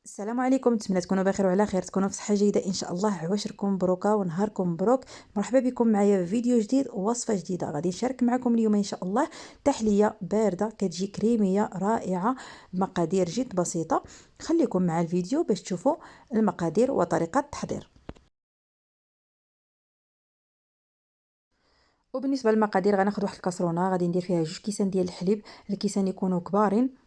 السلام عليكم، نتمنى تكونوا بخير وعلى خير، تكونوا في صحه جيده ان شاء الله. عواشركم مبروكه ونهاركم مبروك. مرحبا بكم معايا في فيديو جديد ووصفه جديده. غادي نشارك معكم اليوم ان شاء الله تحليه بارده كتجي كريميه رائعه بمقادير جد بسيطه. خليكم مع الفيديو باش تشوفوا المقادير وطريقه التحضير. وبالنسبه للمقادير غناخذ واحد الكاسرونه، غادي ندير فيها 2 كيسان ديال الحليب. الكيسان يكونوا كبارين.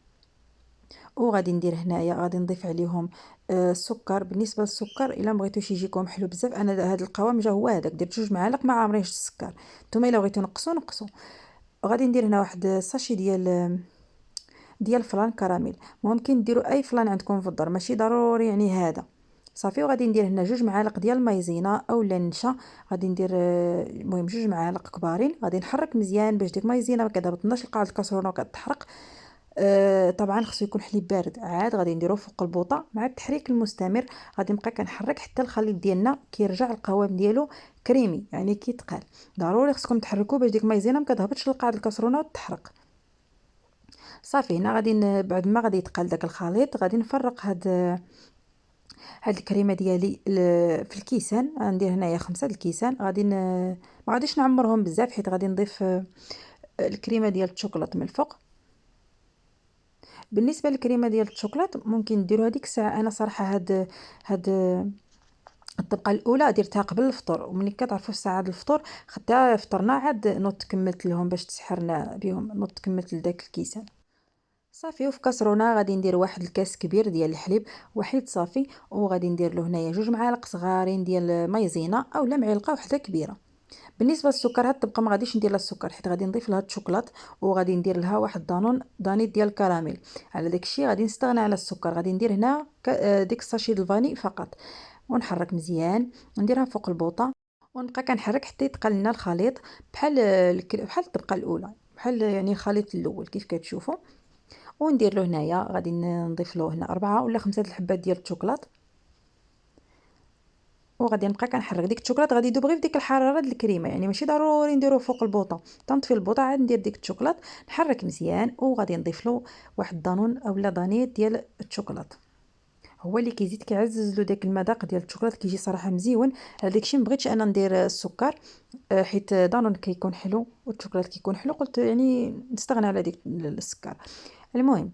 وغادي ندير هنايا غادي نضيف عليهم السكر. بالنسبه للسكر الا بغيتوش يجيكم حلو بزاف، انا هذا القوام جا هو هذاك، درت 2 معالق ما عامرينش السكر. نتوما الا بغيتو نقصوا نقصوا. غادي ندير هنا واحد الساشي ديال فلان كراميل. ممكن ديروا اي فلان عندكم في الدار، ماشي ضروري يعني هذا. صافي. وغادي ندير هنا 2 معالق ديال المايزينا اولا النشا. غادي ندير المهم 2 معالق كبارين. غادي نحرك مزيان باش ديك المايزينا ما كتهبطناش لقاع الكاسرونه وكتحرق. طبعا خصو يكون حليب بارد. عاد غادي نديروه فوق البوطه مع التحريك المستمر. غادي نبقى كنحرك حتى الخليط ديالنا كيرجع القوام ديالو كريمي، يعني كيتقال. ضروري خصكم تحركوه باش ديك المايزينا ما كتهبطش لقاع الكاسرونه وتحرق. صافي. هنا غادي بعد ما غادي يتقال داك الخليط غادي نفرق هاد الكريمه ديالي في الكيسان. غندير هنايا 5 د الكيسان. ما غاديش نعمرهم بزاف حيت غادي نضيف الكريمه ديال الشوكولاط من الفوق. بالنسبه للكريمه ديال الشوكولاط ممكن ديروها ديك الساعه. انا صراحه هاد الطبقه الاولى درتها قبل الفطور، وملي كتعرفوا الساعه د الفطور حتى فطرنا عاد نوض كملت لهم باش تسحرنا بهم، نوض كملت لذاك الكيسان. صافي. وفي كاسرونه غادي ندير واحد الكاس كبير ديال الحليب وحيد صافي. وغادي ندير له هنايا 2 معالق صغارين ديال مايزينا اولا معلقه وحده كبيره. بالنسبه للسكر هاد الطبقه ما غاديش ندير لها السكر حيت غادي نضيف لها الشوكولات. وغادي ندير لها واحد دانيت ديال الكراميل. على داكشي غادي نستغنى على السكر. غادي ندير هنا ديك الساشي ديال الفاني فقط. ونحرك مزيان. نديرها فوق البوطه ونبقى كنحرك حتى يتقل لنا الخليط بحال الطبقه الاولى، بحال يعني الخليط الاول كيف كتشوفوا. وندير له هنايا غادي نضيف له هنا 4 ولا 5 د الحبات ديال الشوكولات. وغادي نبقى كنحرك ديك الشوكولات. غادي يذوب غير في ديك الحراره د الكريمه، يعني ماشي ضروري نديروه فوق البوطه. تنطفي البوطه عاد ندير ديك الشوكولات نحرك مزيان. وغادي نضيف له واحد دانون اولا دانيت ديال الشوكولات. هو اللي كيزيد كيعزز له داك المذاق ديال الشوكولات، كيجي صراحه مزيون. على داكشي ما بغيتش انا ندير السكر حيت دانون كيكون حلو والشوكولات كيكون حلو، قلت يعني نستغنى على ديك السكر. المهم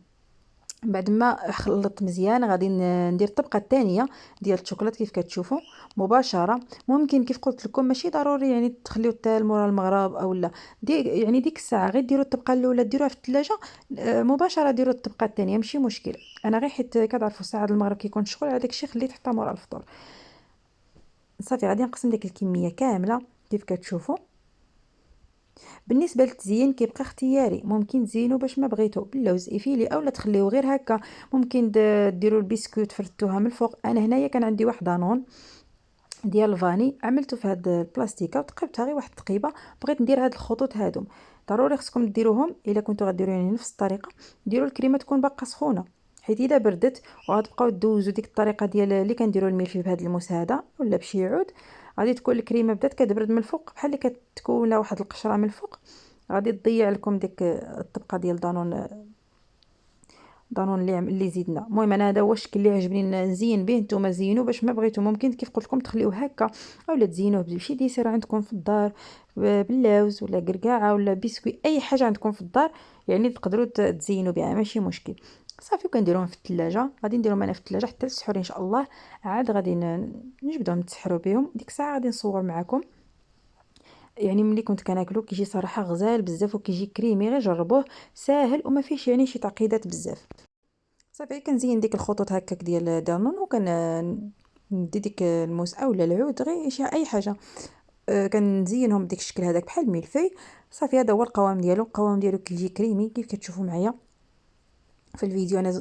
بعد ما خلطت مزيان غادي ندير الطبقه الثانيه ديال الشوكولات كيف كتشوفوا مباشره. ممكن كيف قلت لكم ماشي ضروري يعني تخليو حتى مورا المغرب او لا. يعني ديك الساعه غير ديروا الطبقه الاولى ديروها في الثلاجه. مباشره ديروا الطبقه الثانيه ماشي مشكل. انا غير حيت كتعرفوا الساعه د المغرب كيكون شغل، على داكشي خليت حتى مورا الفطور. صافي. غادي نقسم ديك الكميه كامله كيف كتشوفوا. بالنسبه للتزيين كيبقى اختياري، ممكن تزينوا باش ما بغيتو باللوز ايفيلي اولا تخليوه غير هكا. ممكن ديروا البسكوت فرتوها من الفوق. انا هنايا كان عندي واحد دانون ديال الفاني عملته في هاد البلاستيكه وتقبتها غير واحد التقيبه. بغيت ندير هاد الخطوط هادو. ضروري خصكم ديروهم الا كنتو غديروا يعني نفس الطريقه. ديروا الكريمه تكون باقا سخونه حيت اذا بردت وغتبقاو دوزوا ديك الطريقه ديال اللي كنديروا الملفي بهاد الموس هذا ولا بشي عود. غادي تكون الكريمه بدات كتبرد من الفوق بحال اللي كتكون واحد القشره من الفوق. غادي تضيع لكم ديك الطبقه ديال دانون اللي زيدنا. المهم انا هذا هو الشكل اللي عجبني نزين به. نتوما زينوا باش ما بغيتو، ممكن كيف قلت لكم تخليوه هكا اولا تزينوه بشي ديسير عندكم في الدار، باللوز ولا قرقاعه ولا بسكوي اي حاجه عندكم في الدار يعني تقدروا تزينوا بها ماشي مشكل. صافي. وكنديروهم في الثلاجه. غادي نديرهم انا في الثلاجه حتى السحور ان شاء الله. عاد غادي نجبدهم نتسحروا بهم. ديك الساعه غادي نصور معكم يعني ملي كنت كناكلو كيجي صراحه غزال بزاف وكيجي كريمي. غير جربوه ساهل وما فيهش يعني شي تعقيدات بزاف. صافي. كنزين ديك الخطوط هكاك ديال دانون ندي ديك الموس اولا العود غير شي اي حاجه. كنزينهم بديك الشكل هذاك بحال الملفي. صافي. هذا هو القوام ديالو كيجي كريمي كيف كتشوفوا معايا في الفيديو. انا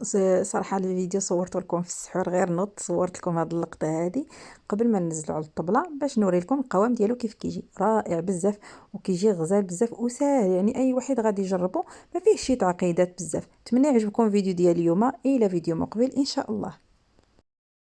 صراحه الفيديو صورت لكم في السحور، غير نط صورت لكم هذه اللقطه هذه قبل ما ننزلوا على الطبله باش نوري لكم القوام ديالو كيف كيجي رائع بزاف. وكيجي غزال بزاف وساهل، يعني اي واحد غادي يجربه ما فيه شي تعقيدات بزاف. نتمنى يعجبكم الفيديو ديال اليوم. الى فيديو مقبل ان شاء الله.